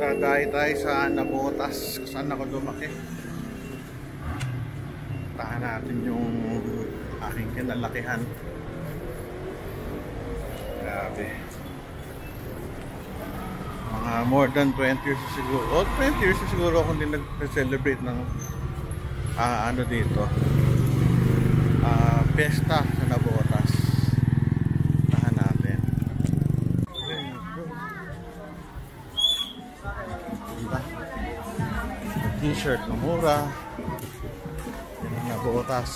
Dadayo tayo sa Nabotas, saan ako lumaki. Tahan natin yung aking kinalakihan. Grabe. Mga more than 20 years siguro. O 20 years siguro ako din nag-celebrate ng ano dito. Pesta sa Nabotas. Tahan natin. T-shirt na mura. Nabotas.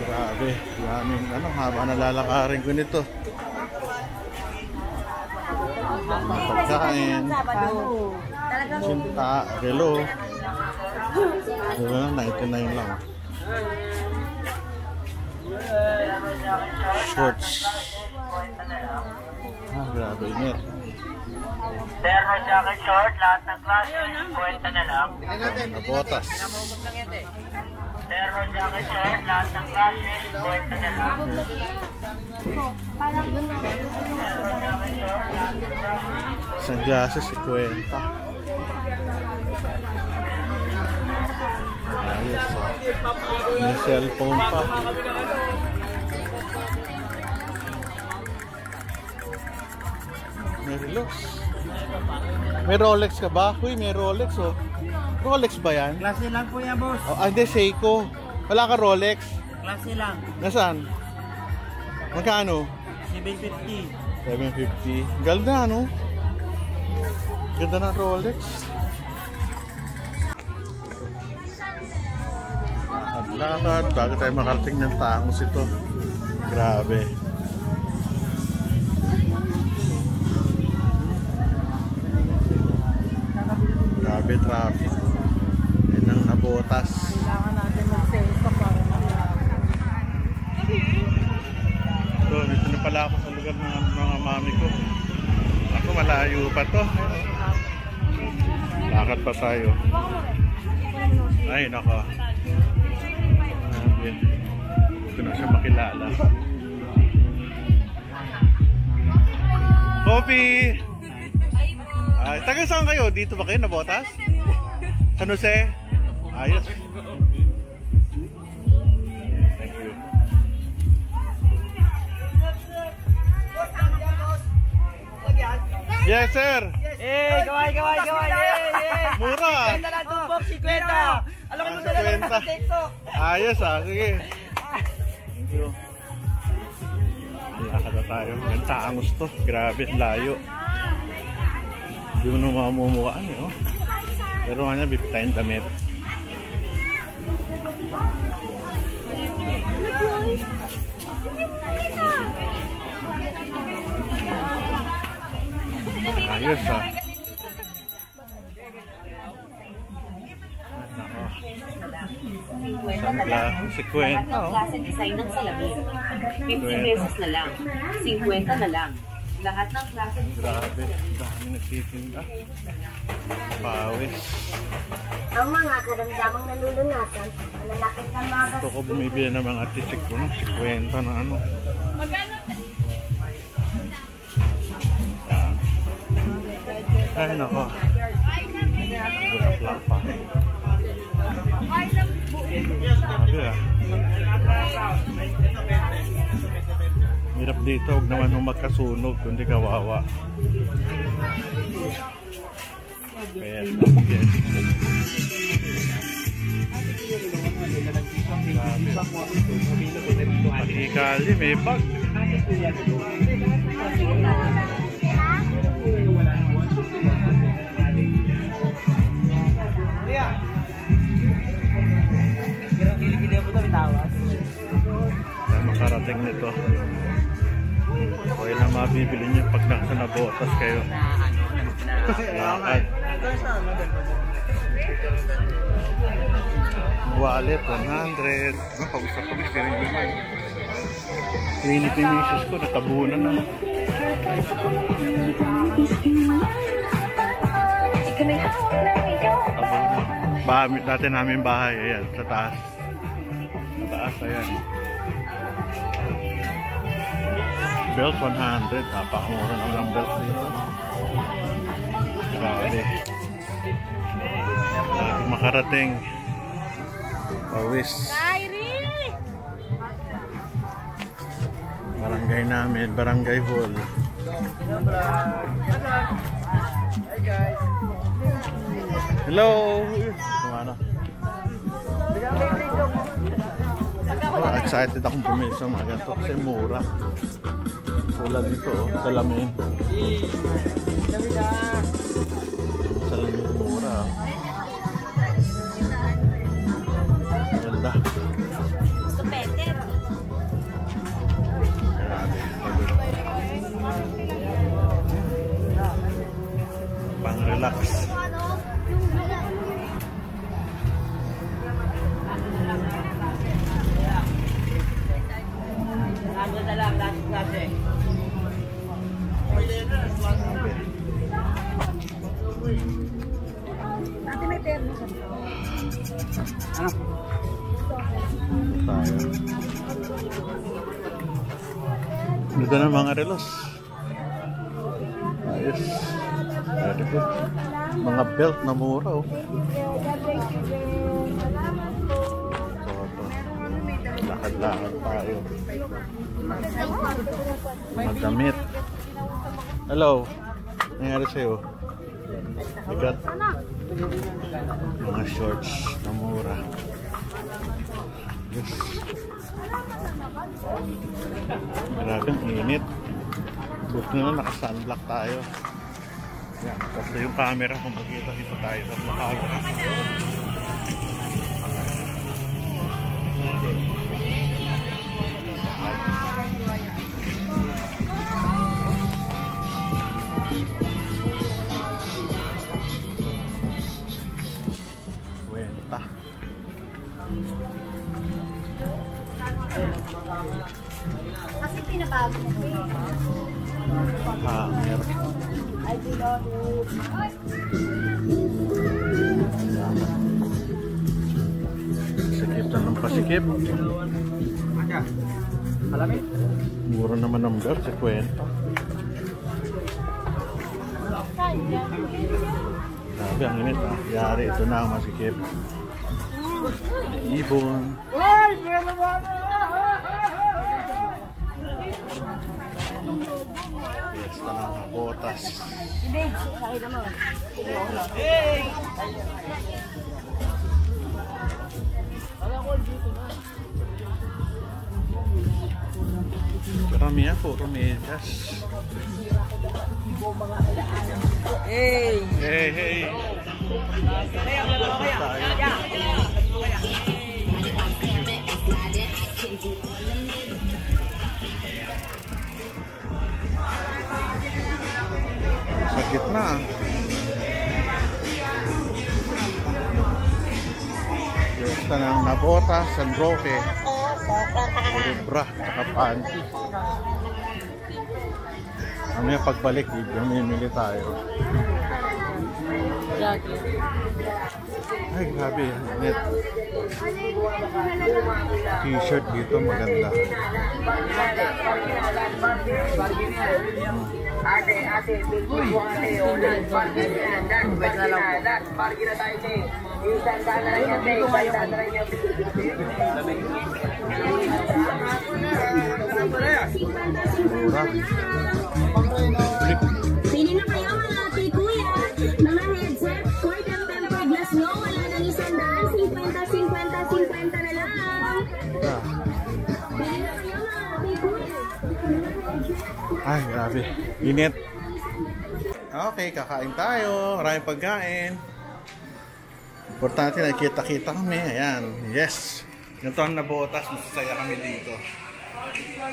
Grabe, maraming haba na lalakarin ko nito. Pagkain, sinta, relo. Diba, 99 lang. Shorts. Grabe, init. Terno, jacket, short, lahat ng klase, 50 na lang. Nabotas. Terno, jacket, short, lahat ng klase, 50 na lang. Isang jasa, 50. Ayos, may cellphone pa. May Rolex. May Rolex ka ba? Uy, may Rolex oh. Rolex ba yan? Klase lang po yan, boss. Oh, hindi, Seiko. Wala ka Rolex? Klase lang. Nasaan? Magkano? 750. 750. Ganda, ano? Ganda ng Rolex. Lakad, bago tayo makarating ng Tangos ito. Grabe. Grabe traffic. Yan ang Nabotas. Kailangan natin mag-selfie para So, dito na pala ako sa lugar ng mga mami ko. Ako malayo pa to. Lakad pa tayo. Ay, nako. Ito na siya makilala. Coffee! Ay, taga saan kayo? Dito ba kayo, Nabotas? San Jose? Ayos. Thank you. Yes, sir! Eh, gaway! Mura! Ganda na tumbok, 50! Alam mo na lang sa TikTok! Ayos sige. Thank you. Lakad na tayo. Ganda ang gusto. Grabe, layo. Hindi mo na mamumukaan eh, oh. Pero nga niya, bibig tayong damit. Ayos Sa kwenta, oh. Klase design ng salamin. 50 pesos na lang. 50 na lang. Lahat ng klase design. Grabe, dami nagtitinda. Pawis. Ang mga karamdamang nalulunatan, malalakit ng mga Gusto ko bumibili ng mga tisik ko, no? 50 na ano. Ay, nako. Bulaklak pa. Sabi hirap dito, huwag naman nung magkasunog, kundi kawawa. Yes. Pag-ikali, may bag. Makarating nito. Okay na mabibili nyo pag nasa Nabotas kayo. Lakad. Wallet, 100. Pag-usap kami sa rin naman. Trinity Missions ko, natabunan na. Dati namin bahay, ayan, sa taas. Sa taas, ayan. belt, 100. Napakamura ng lang belt dito. Grabe. Makarating. Pawis. Barangay namin, Barangay Hall. Hello! Kumana. Excited akong bumili sa mga ganito kasi mura. Tulad dito, salamin. Salamin mura. Ganda. Pang relax. Ate, may termo ka. Ano? Tayo. Dito na mga relos. Ayos. Very good. Mga belt na mura oh. Lakad-lakad tayo. Magdamit. Hello. Nangyari sa'yo? Bigat. Mga shorts na mura. Yes. Grabe ang init. Buti na lang naka-sunblock tayo. Yan. Tapos yung camera kung makita dito tayo sa camera. Kwenta. Kasi pinabago mo eh. Hanger. I belong with... Sikip na ng pasikip. Alamin? Mura naman ng belt, si Kwenta. Grabe ang init ah. Yari, ito na ang masikip. Ibon. Fiesta ng botas. Nakita mo. Karamihan po, medyas. Hey! Hey, hey! Sa gitna. Fiesta ng Nabotas, San Roque, bra, saka panty. Ano yung pagbalik, mamimili tayo. Ay, grabe. Net. T-shirt dito, maganda. Mura. Pili na kayo mga ate kuya. Mga headset, cord and tempered glass no. Wala nang 100, 50 na lang. Pili na kayo mga ate kuya. Ay, grabe. Init. Okay, kakain tayo. Maraming pagkain. Importante na kita-kita kami. Ayan. Yes. Ganito ang Nabotas. Masasaya kami dito.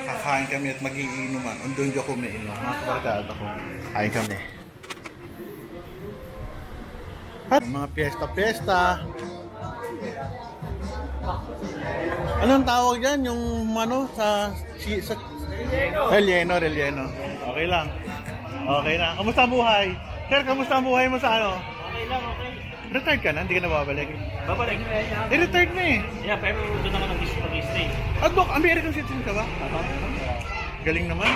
Kakain kami at magiinuman. Andun dyan kumiinom. Mga kabarkada ko. Kain kami. At mga piyesta-piyesta. Anong tawag dyan? Yung ano sa Relleno. Okay lang. Okay na. Kamusta ang buhay? Sir, kamusta ang buhay mo sa ano? Okay lang, okay. Retired ka na? Hindi ka na babalik? Babalik na yan. Retired na eh. Yeah, pero doon ako nag-stay. At American citizen ka ba? Galing naman.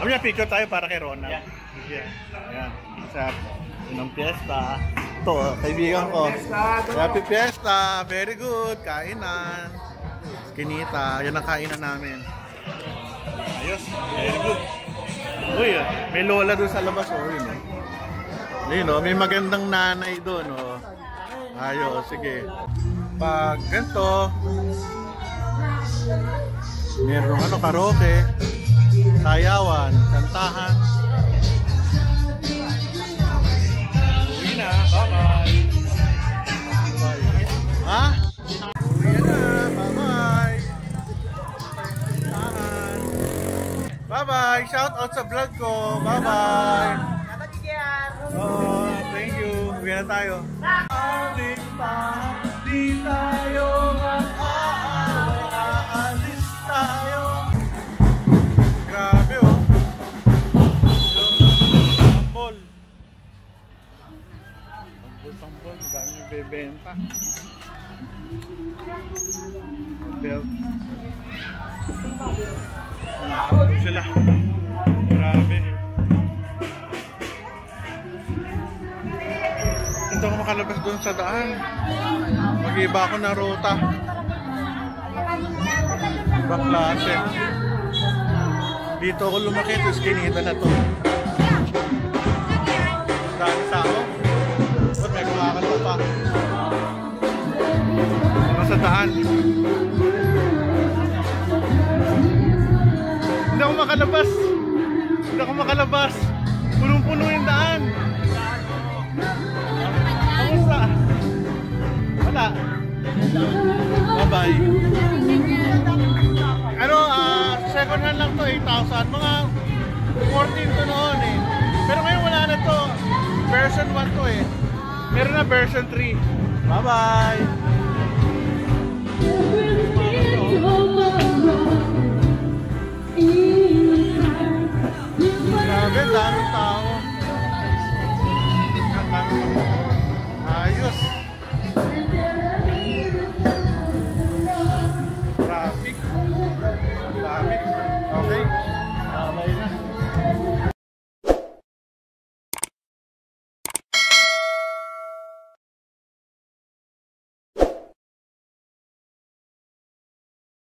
Kami picture tayo para kay Ronald. Yeah. Ayan. Sa unang piyesta. Ito, kaibigan ko. Happy Fiesta! Very good! Kainan. Kinita. Yan ang kainan namin. Ayos. Very good. Uy, may lola doon sa labas. Oh, yun, yun, oh, may magandang nanay doon. Oh. Ayos, sige. Pag ganito, merong ano, karaoke, sayawan, kantahan. Uwi na, bye-bye. Ha? Uwi na, bye-bye. Bye-bye. Shout out sa vlog ko. Bye-bye. Oh, thank you. Uwi na tayo. Alis pa, di tayo aalis tayo. Grabe oh. Sambol. Sambol. Dami yung bebenta. Belt. Sila. Grabe. Ito ako makalabas doon sa daan. Mag-iba ako na ruta. Ibang klase. Dito ako lumaki. Ito skinita na to. Daan sa ako. Ba't may kumakanta pa? Sa daan. Hindi ako makalabas. Hindi ako makalabas. Punong-puno yung daan. Kamusta? Wala. Bye-bye. Ano, second hand lang to, 8,000. Mga 14 to noon eh. Pero ngayon wala na to. Version 1 to eh. Meron na version 3. Bye-bye.